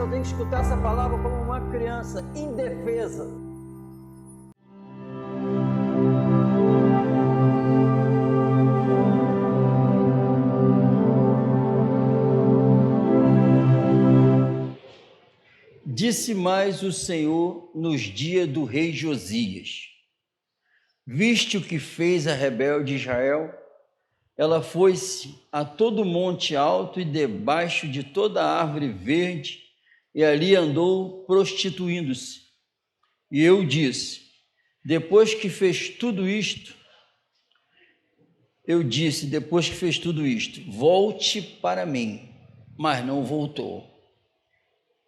eu tenho que escutar essa palavra como uma criança indefesa. Disse mais o Senhor nos dias do rei Josias: viste o que fez a rebelde Israel? Ela foi-se a todo monte alto e debaixo de toda árvore verde, e ali andou prostituindo-se. E eu disse, depois que fez tudo isto, volte para mim, mas não voltou.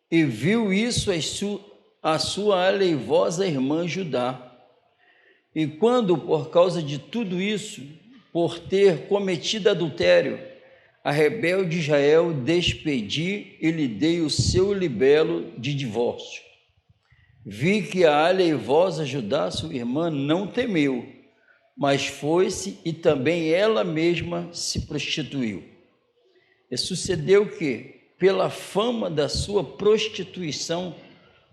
E viu isso a sua aleivosa irmã Judá. E quando, por causa de tudo isso, por ter cometido adultério, a rebelde Israel despedi e lhe dei o seu libelo de divórcio. Vi que a aleivosa Judá, sua irmã, não temeu, mas foi-se e também ela mesma se prostituiu. E sucedeu que, pela fama da sua prostituição,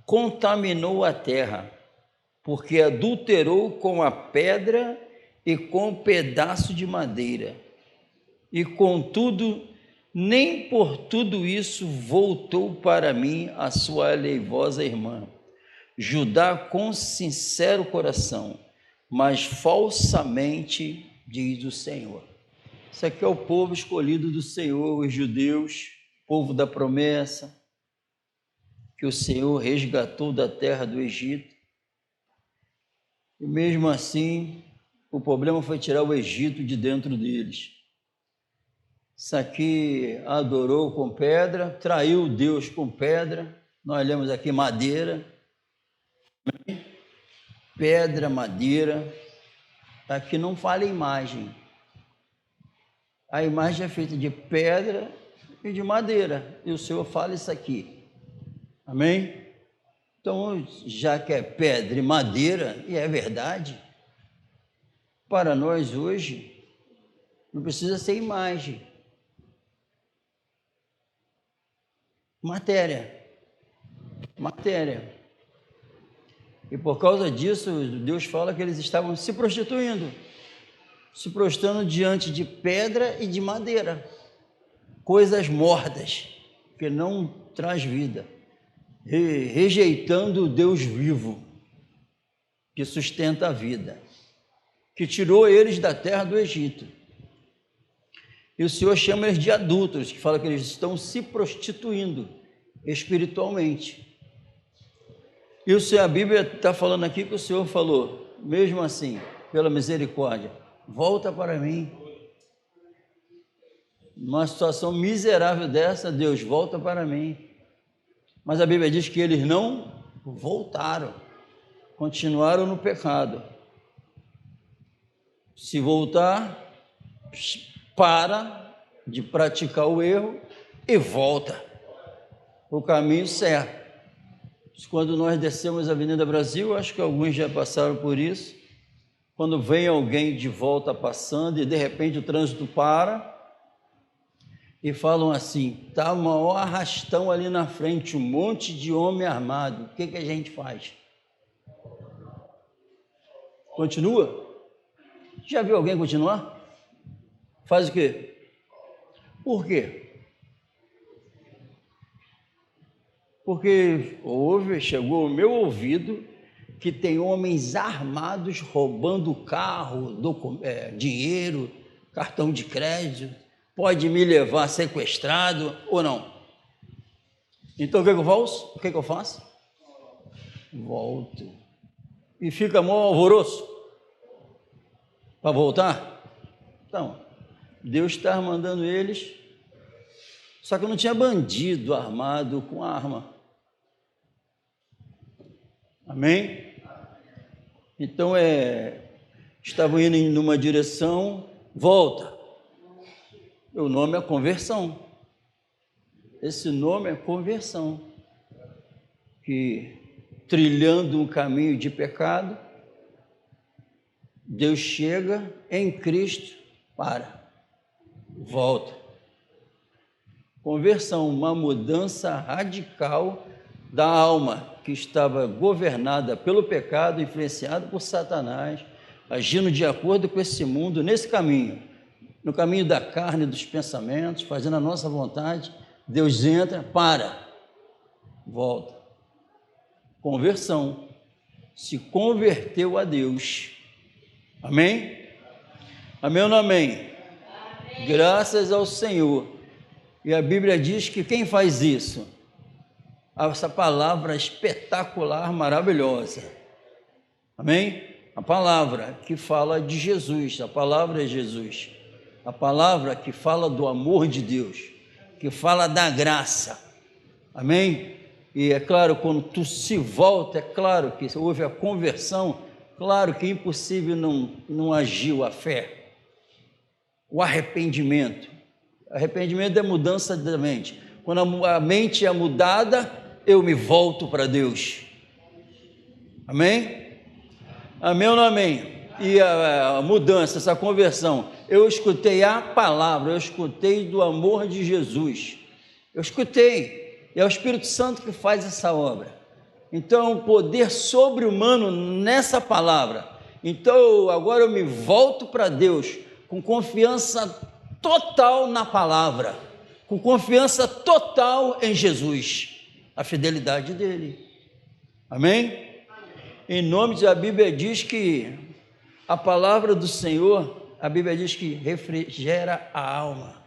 contaminou a terra, porque adulterou com a pedra e com o pedaço de madeira. E contudo, nem por tudo isso voltou para mim a sua aleivosa irmã, Judá, com sincero coração, mas falsamente, diz o Senhor. Isso aqui é o povo escolhido do Senhor, os judeus, povo da promessa, que o Senhor resgatou da terra do Egito. E mesmo assim, o problema foi tirar o Egito de dentro deles. Isso aqui adorou com pedra, traiu Deus com pedra. Nós lemos aqui madeira, pedra, madeira. Aqui não fala imagem. A imagem é feita de pedra e de madeira. E o Senhor fala isso aqui. Amém? Então, já que é pedra e madeira, e é verdade, para nós hoje, não precisa ser imagem. Matéria. E por causa disso, Deus fala que eles estavam se prostituindo, se prostrando diante de pedra e de madeira, coisas mortas, que não traz vida, rejeitando o Deus vivo, que sustenta a vida, que tirou eles da terra do Egito. E o Senhor chama eles de adúlteros, que fala que eles estão se prostituindo espiritualmente. E a Bíblia está falando aqui que o Senhor falou, mesmo assim, pela misericórdia, volta para mim. Numa situação miserável dessa, Deus, volta para mim. Mas a Bíblia diz que eles não voltaram, continuaram no pecado. Se voltar, para de praticar o erro e volta o caminho certo. Quando nós descemos a Avenida Brasil, acho que alguns já passaram por isso, quando vem alguém de volta passando e de repente o trânsito para e falam assim, está o maior arrastão ali na frente, um monte de homem armado, o que a gente faz? Continua? Já viu alguém continuar? Faz o quê? Por quê? Porque chegou ao meu ouvido que tem homens armados roubando carro, dinheiro, cartão de crédito, pode me levar sequestrado ou não. Então o que eu faço? Volto. E fica mó alvoroço para voltar? Então, Deus está mandando eles, só que não tinha bandido armado com arma. Amém? Então, estavam indo numa direção, volta. O nome é conversão. Esse nome é conversão. Que, trilhando um caminho de pecado, Deus chega em Cristo, volta. Conversão, uma mudança radical da alma que estava governada pelo pecado, influenciada por Satanás, agindo de acordo com esse mundo, nesse caminho, no caminho da carne, dos pensamentos, fazendo a nossa vontade. Deus entra, volta. Conversão, se converteu a Deus. Amém? Amém ou não amém? Amém. Graças ao Senhor. E a Bíblia diz que quem faz isso? Essa palavra espetacular, maravilhosa. Amém? A palavra que fala de Jesus, a palavra é Jesus. A palavra que fala do amor de Deus, que fala da graça. Amém? E é claro, quando tu se volta, é claro que houve a conversão, claro que é impossível não agiu a fé. O arrependimento. Arrependimento é mudança da mente. Quando a mente é mudada, eu me volto para Deus. Amém? Amém ou não amém? E a mudança, essa conversão, eu escutei a palavra, eu escutei do amor de Jesus. Eu escutei, e é o Espírito Santo que faz essa obra. Então, o poder sobre-humano nessa palavra. Então, agora eu me volto para Deus com confiança total na palavra, com confiança total em Jesus, a fidelidade dele. Amém? Em nome de, a Bíblia diz que a palavra do Senhor, a Bíblia diz que refrigera a alma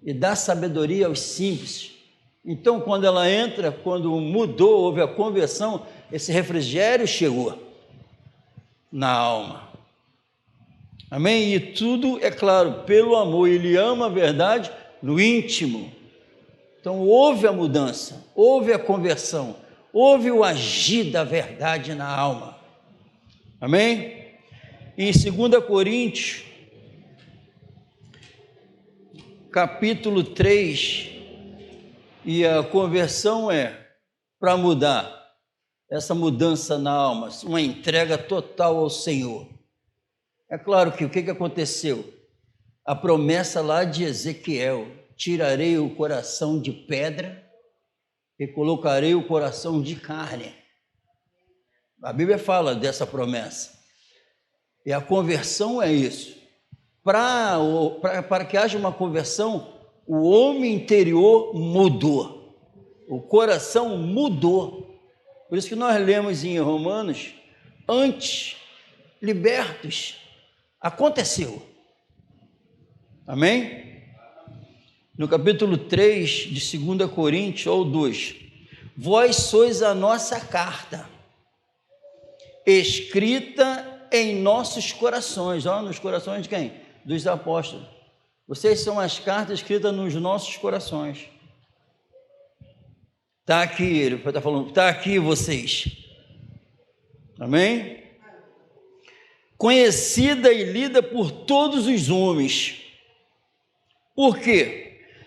e dá sabedoria aos simples. Então, quando ela entra, quando mudou, houve a conversão, esse refrigério chegou na alma. Amém? E tudo, é claro, pelo amor. Ele ama a verdade no íntimo. Então, houve a mudança, houve a conversão, houve o agir da verdade na alma. Amém? Em 2 Coríntios, capítulo 3, e a conversão é para mudar, essa mudança na alma, uma entrega total ao Senhor. É claro que o que aconteceu? A promessa lá de Ezequiel: tirarei o coração de pedra e colocarei o coração de carne. A Bíblia fala dessa promessa. E a conversão é isso. Para que haja uma conversão, o homem interior mudou. O coração mudou. Por isso que nós lemos em Romanos, antes, libertos, aconteceu. Amém? No capítulo 3 de 2 Coríntios, ou 2, vós sois a nossa carta, escrita em nossos corações. Nos corações de quem? Dos apóstolos. Vocês são as cartas escritas nos nossos corações. Está aqui, ele está falando, está aqui vocês. Amém? Conhecida e lida por todos os homens. Por quê?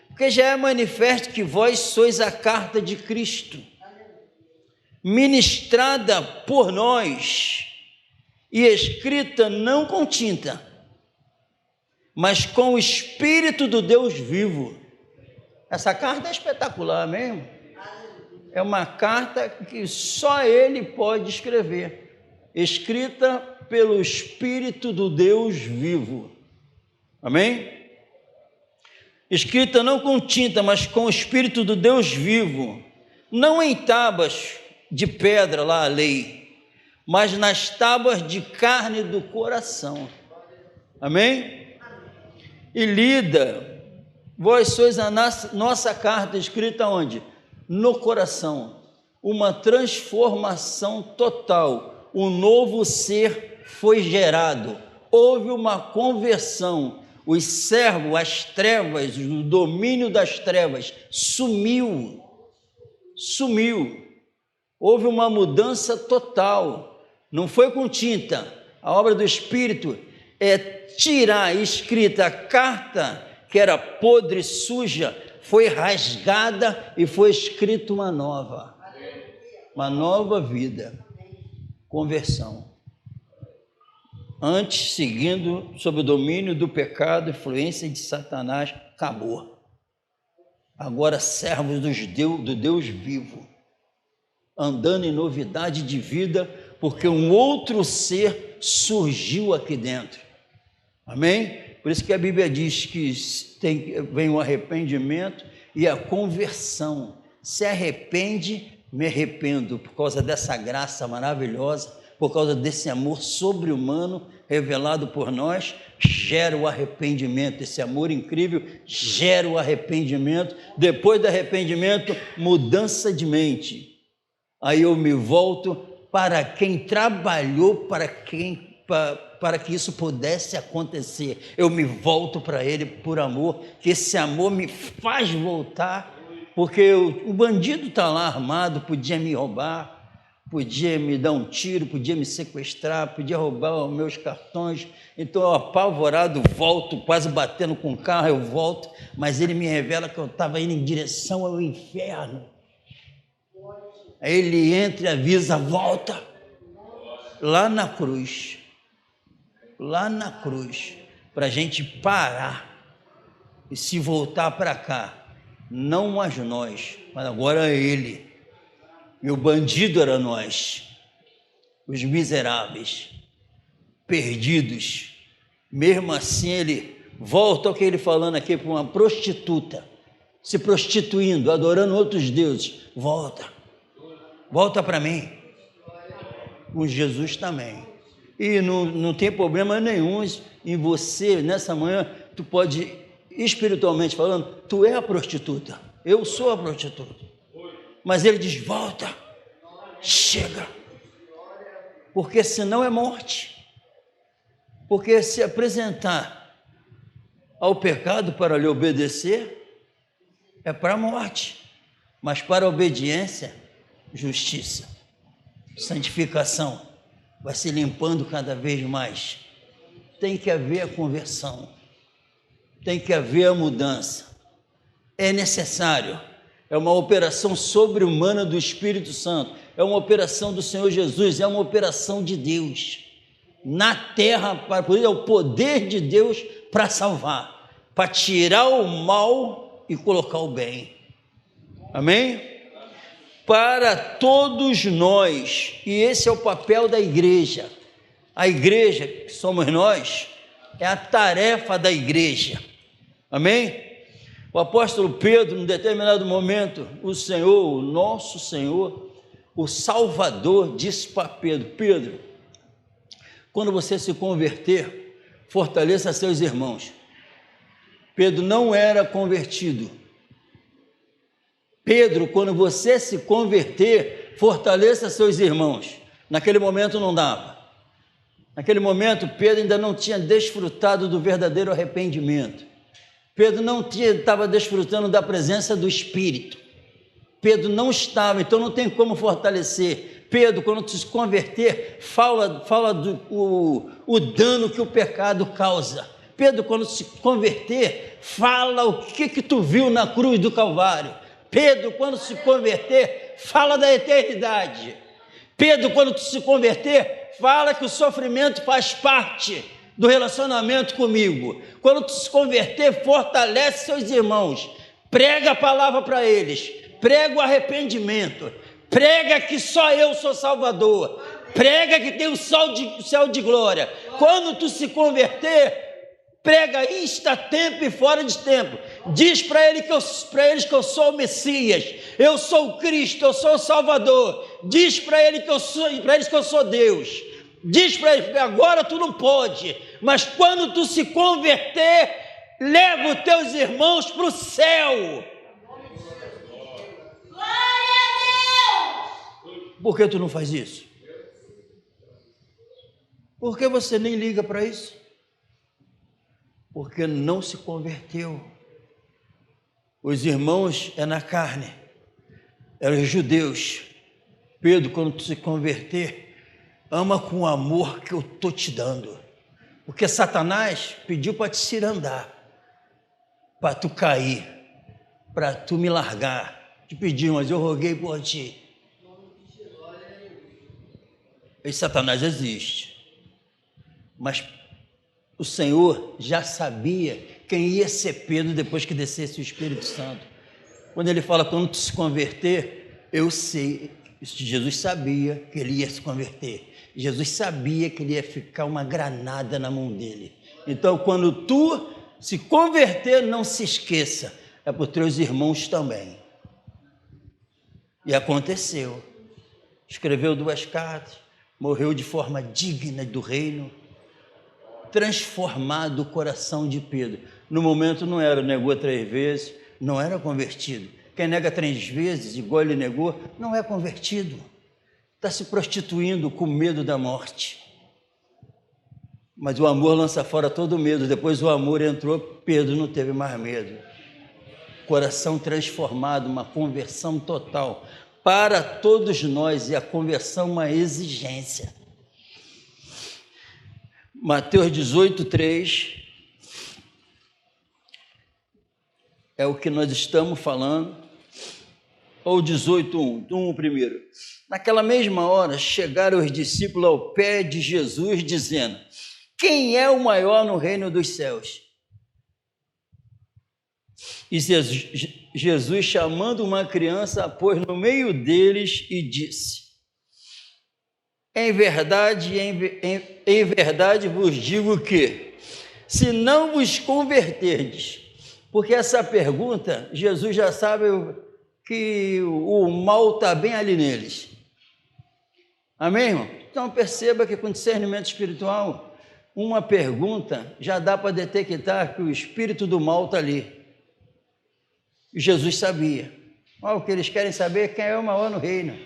Porque já é manifesto que vós sois a carta de Cristo, ministrada por nós e escrita não com tinta, mas com o Espírito do Deus vivo. Essa carta é espetacular mesmo. É uma carta que só Ele pode escrever, escrita pelo Espírito do Deus vivo. Amém? Escrita não com tinta, mas com o Espírito do Deus vivo, não em tábuas de pedra, lá a lei, mas nas tábuas de carne do coração. Amém? E lida, vós sois a nossa carta escrita onde? No coração. Uma transformação total, um novo ser foi gerado, houve uma conversão. Os servos, as trevas, o domínio das trevas sumiu. Houve uma mudança total. Não foi com tinta. A obra do Espírito é tirar escrita a carta que era podre, suja, foi rasgada e foi escrita uma nova vida, conversão. Antes, seguindo sob o domínio do pecado, influência de Satanás, acabou. agora servos do Deus vivo, andando em novidade de vida, porque um outro ser surgiu aqui dentro. Amém? Por isso que a Bíblia diz que vem o arrependimento e a conversão. Se arrepende, me arrependo por causa dessa graça maravilhosa, por causa desse amor sobre-humano revelado por nós, gera o arrependimento. Esse amor incrível gera o arrependimento. Depois do arrependimento, mudança de mente. Aí eu me volto para quem trabalhou, para que isso pudesse acontecer. Eu me volto para Ele por amor, que esse amor me faz voltar, porque o bandido está lá armado, podia me roubar, podia me dar um tiro, podia me sequestrar, podia roubar os meus cartões. Então eu, apavorado, volto, quase batendo com o carro, eu volto, mas Ele me revela que eu estava indo em direção ao inferno. Aí Ele entra e avisa, volta, lá na cruz, para a gente parar e se voltar para cá, não mais nós, mas agora Ele. E o bandido era nós, os miseráveis, perdidos. Mesmo assim Ele volta ao que Ele falando aqui para uma prostituta, se prostituindo, adorando outros deuses, volta para mim. Com Jesus também. E não tem problema nenhum em você, nessa manhã, tu pode, espiritualmente falando, tu é a prostituta, eu sou a prostituta. Mas Ele diz, volta, chega, porque senão é morte. Porque se apresentar ao pecado para lhe obedecer, é para a morte, mas para a obediência, justiça, santificação, vai se limpando cada vez mais. Tem que haver a conversão, tem que haver a mudança, é necessário, é uma operação sobre-humana do Espírito Santo, é uma operação do Senhor Jesus, é uma operação de Deus, na terra, por isso é o poder de Deus para salvar, para tirar o mal e colocar o bem, amém? Para todos nós, e esse é o papel da igreja. A igreja, que somos nós, é a tarefa da igreja, amém? O apóstolo Pedro, num determinado momento, o Senhor, o nosso Senhor, o Salvador, disse para Pedro, Pedro, quando você se converter, fortaleça seus irmãos. Pedro não era convertido. Pedro, quando você se converter, fortaleça seus irmãos. Naquele momento não dava. Naquele momento, Pedro ainda não tinha desfrutado do verdadeiro arrependimento. Pedro não estava desfrutando da presença do Espírito. Pedro não estava, então não tem como fortalecer. Pedro, quando se converter, fala do dano que o pecado causa. Pedro, quando se converter, fala o que tu viu na cruz do Calvário. Pedro, quando se converter, fala da eternidade. Pedro, quando se converter, fala que o sofrimento faz parte do relacionamento comigo. Quando tu se converter, fortalece seus irmãos, prega a palavra para eles, prega o arrependimento, prega que só eu sou Salvador, prega que tem o céu de glória. Quando tu se converter, prega insta tempo e fora de tempo. Diz para eles que eu sou o Messias, eu sou o Cristo, eu sou o Salvador. Diz para eles que eu sou Deus. Diz para eles, agora tu não pode, mas quando tu se converter, leva os teus irmãos para o céu. Glória a Deus! Por que tu não faz isso? Por que você nem liga para isso? Porque não se converteu. Os irmãos é na carne, eram os judeus. Pedro, quando tu se converter, ama com o amor que eu estou te dando. Porque Satanás pediu para te cirandar, para tu cair, para tu me largar. Te pediu, mas eu roguei por ti. E Satanás existe. Mas o Senhor já sabia quem ia ser Pedro depois que descesse o Espírito Santo. Quando ele fala, quando tu se converter, eu sei. Jesus sabia que ele ia se converter. Jesus sabia que ele ia ficar uma granada na mão dele. Então, quando tu se converter, não se esqueça, é para os teus irmãos também. E aconteceu. Escreveu 2 cartas, morreu de forma digna do reino, transformado o coração de Pedro. No momento não era, negou 3 vezes, não era convertido. Quem nega 3 vezes, igual ele negou, não é convertido. Está se prostituindo com medo da morte. Mas o amor lança fora todo medo. Depois o amor entrou, Pedro não teve mais medo. Coração transformado, uma conversão total. Para todos nós, e a conversão é uma exigência. Mateus 18:3 é o que nós estamos falando. Ou 18:1, primeiro. Naquela mesma hora, chegaram os discípulos ao pé de Jesus, dizendo: quem é o maior no reino dos céus? E Jesus, chamando uma criança, a pôs no meio deles e disse: em verdade vos digo que, se não vos converterdes, porque essa pergunta, Jesus já sabe que o mal está bem ali neles. Amém, irmão? Então perceba que com discernimento espiritual, uma pergunta já dá para detectar que o espírito do mal está ali. Jesus sabia. O que eles querem saber é quem é o maior no reino.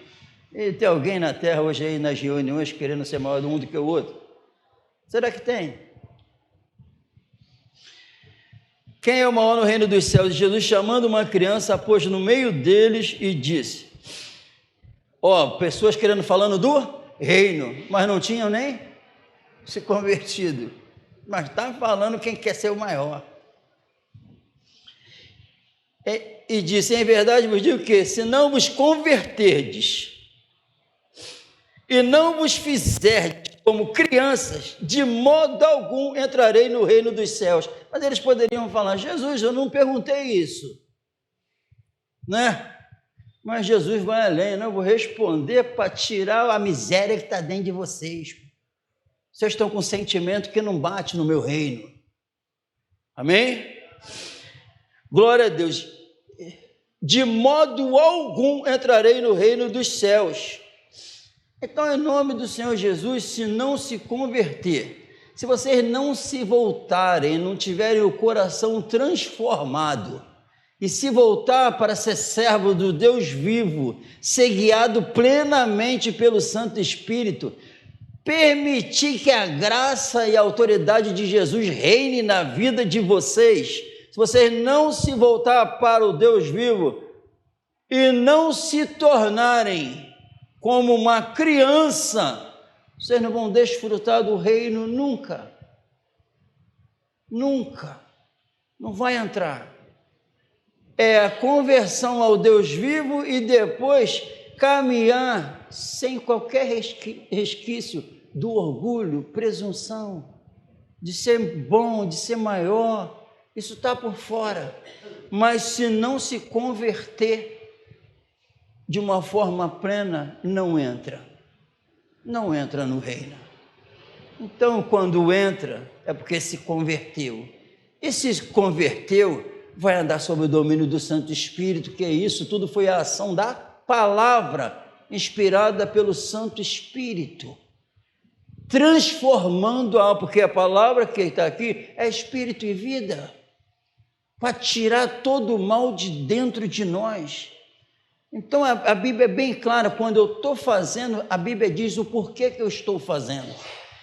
E tem alguém na terra hoje aí nas reuniões querendo ser maior de um do que o outro? Será que tem? Quem é o maior no reino dos céus? Jesus, chamando uma criança, pôs no meio deles e disse: pessoas falando do reino, mas não tinham nem se convertido. Mas está falando quem quer ser o maior. E disse: em verdade vos digo que, se não vos converterdes e não vos fizerdes como crianças, de modo algum entrarei no reino dos céus. Mas eles poderiam falar: Jesus, eu não perguntei isso, né? Mas Jesus vai além: não, eu vou responder para tirar a miséria que está dentro de vocês. Vocês estão com sentimento que não bate no meu reino. Amém? Glória a Deus. De modo algum entrarei no reino dos céus. Então, em nome do Senhor Jesus, se não se converter, se vocês não se voltarem, não tiverem o coração transformado, e se voltar para ser servo do Deus vivo, ser guiado plenamente pelo Santo Espírito, permitir que a graça e a autoridade de Jesus reine na vida de vocês, se vocês não se voltar para o Deus vivo e não se tornarem como uma criança, vocês não vão desfrutar do reino nunca. Nunca. Não vai entrar. É a conversão ao Deus vivo e depois caminhar sem qualquer resquício do orgulho, presunção, de ser bom, de ser maior. Isso está por fora. Mas se não se converter de uma forma plena, não entra no reino. Então, quando entra, é porque se converteu. E se converteu, vai andar sob o domínio do Santo Espírito, que é isso, tudo foi a ação da palavra, inspirada pelo Santo Espírito, transformando a alma, porque a palavra que está aqui é espírito e vida, para tirar todo o mal de dentro de nós. Então, a Bíblia é bem clara: quando eu estou fazendo, a Bíblia diz o porquê que eu estou fazendo.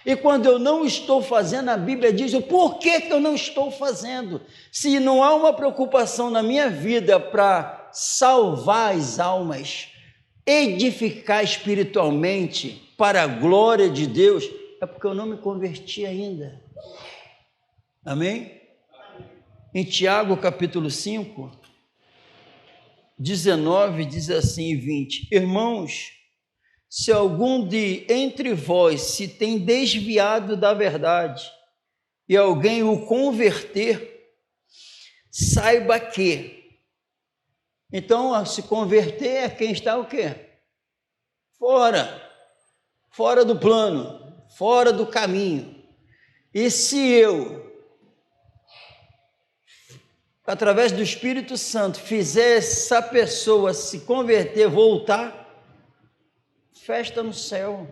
E quando eu não estou fazendo, a Bíblia diz o porquê que eu não estou fazendo. Se não há uma preocupação na minha vida para salvar as almas, edificar espiritualmente para a glória de Deus, é porque eu não me converti ainda. Amém? Em Tiago, capítulo 5, 19, diz assim e 20: irmãos, se algum de entre vós se tem desviado da verdade e alguém o converter, saiba que Então, a se converter é quem está o quê? Fora do plano, fora do caminho. E se eu, através do Espírito Santo, fizer essa pessoa se converter, voltar, festa no céu.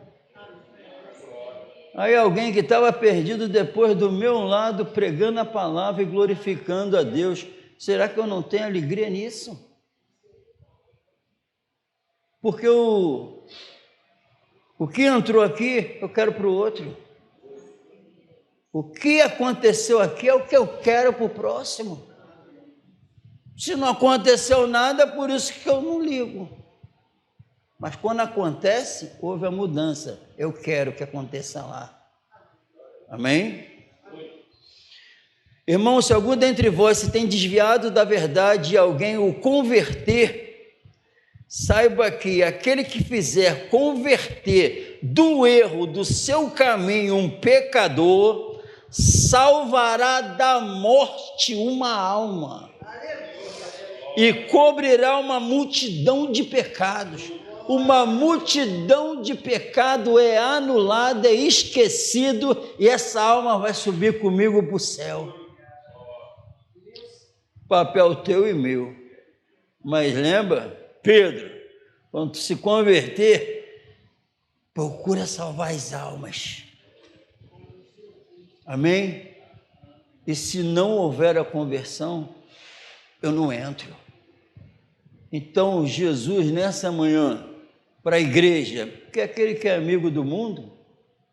Aí alguém que estava perdido depois do meu lado, pregando a palavra e glorificando a Deus, será que eu não tenho alegria nisso? Porque o que entrou aqui, eu quero para o outro. O que aconteceu aqui é o que eu quero para o próximo. Se não aconteceu nada, por isso que eu não ligo. Mas quando acontece, houve a mudança. Eu quero que aconteça lá. Amém? Irmão, se algum dentre vós se tem desviado da verdade e alguém o converter, saiba que aquele que fizer converter do erro do seu caminho um pecador, salvará da morte uma alma e cobrirá uma multidão de pecados. Uma multidão de pecado é anulada, é esquecido, e essa alma vai subir comigo para o céu. Papel teu e meu. Mas lembra, Pedro, quando tu se converter, procura salvar as almas. Amém? E se não houver a conversão, eu não entro. Então, Jesus, nessa manhã, para a igreja, porque aquele que é amigo do mundo,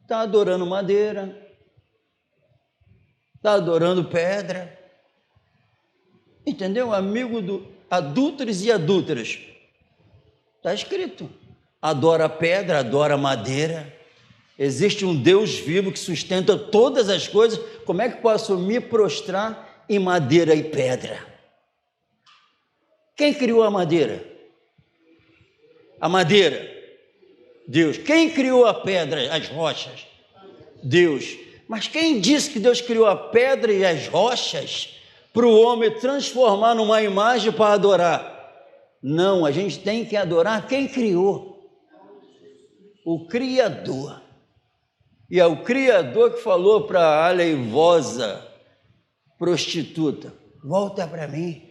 está adorando madeira, está adorando pedra, entendeu? Amigo do adúlteros e adúlteras, está escrito, adora pedra, adora madeira. Existe um Deus vivo que sustenta todas as coisas. Como é que posso me prostrar em madeira e pedra? Quem criou a madeira? A madeira, Deus. Quem criou a pedra, as rochas? Deus. Mas quem disse que Deus criou a pedra e as rochas para o homem transformar numa imagem para adorar? Não, a gente tem que adorar quem criou, o Criador. E é o Criador que falou para a aleivosa prostituta: volta para mim.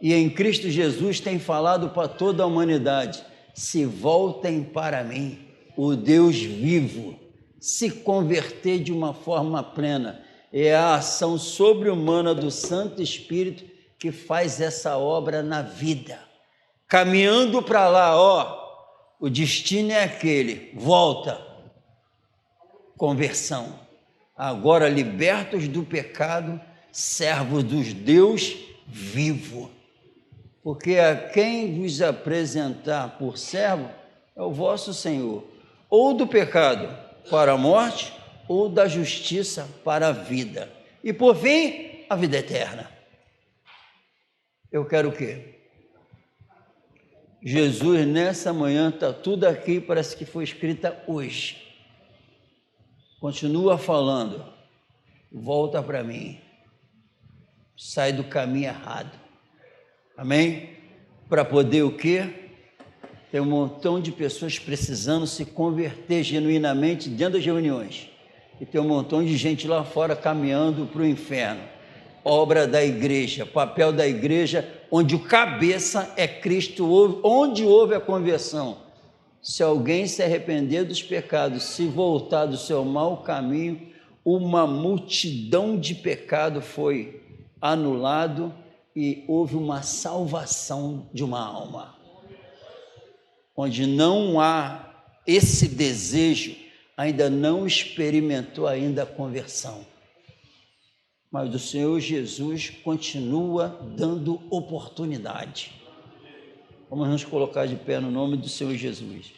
E em Cristo Jesus tem falado para toda a humanidade: se voltem para mim, o Deus vivo. Se converter de uma forma plena. É a ação sobre-humana do Santo Espírito que faz essa obra na vida. Caminhando para lá, o destino é aquele, volta. Conversão. Agora libertos do pecado, servos dos Deus vivo. Porque a quem vos apresentar por servo é o vosso Senhor, ou do pecado para a morte, ou da justiça para a vida. E por fim, a vida eterna. Eu quero o quê? Jesus, nessa manhã, está tudo aqui, parece que foi escrita hoje. Continua falando, volta para mim, sai do caminho errado. Amém? Para poder o quê? Tem um montão de pessoas precisando se converter genuinamente dentro das reuniões. E tem um montão de gente lá fora caminhando para o inferno. Obra da igreja, papel da igreja, onde o cabeça é Cristo, onde houve a conversão. Se alguém se arrepender dos pecados, se voltar do seu mau caminho, uma multidão de pecado foi anulado e houve uma salvação de uma alma. Onde não há esse desejo, ainda não experimentou ainda a conversão. Mas o Senhor Jesus continua dando oportunidade. Vamos nos colocar de pé no nome do Senhor Jesus.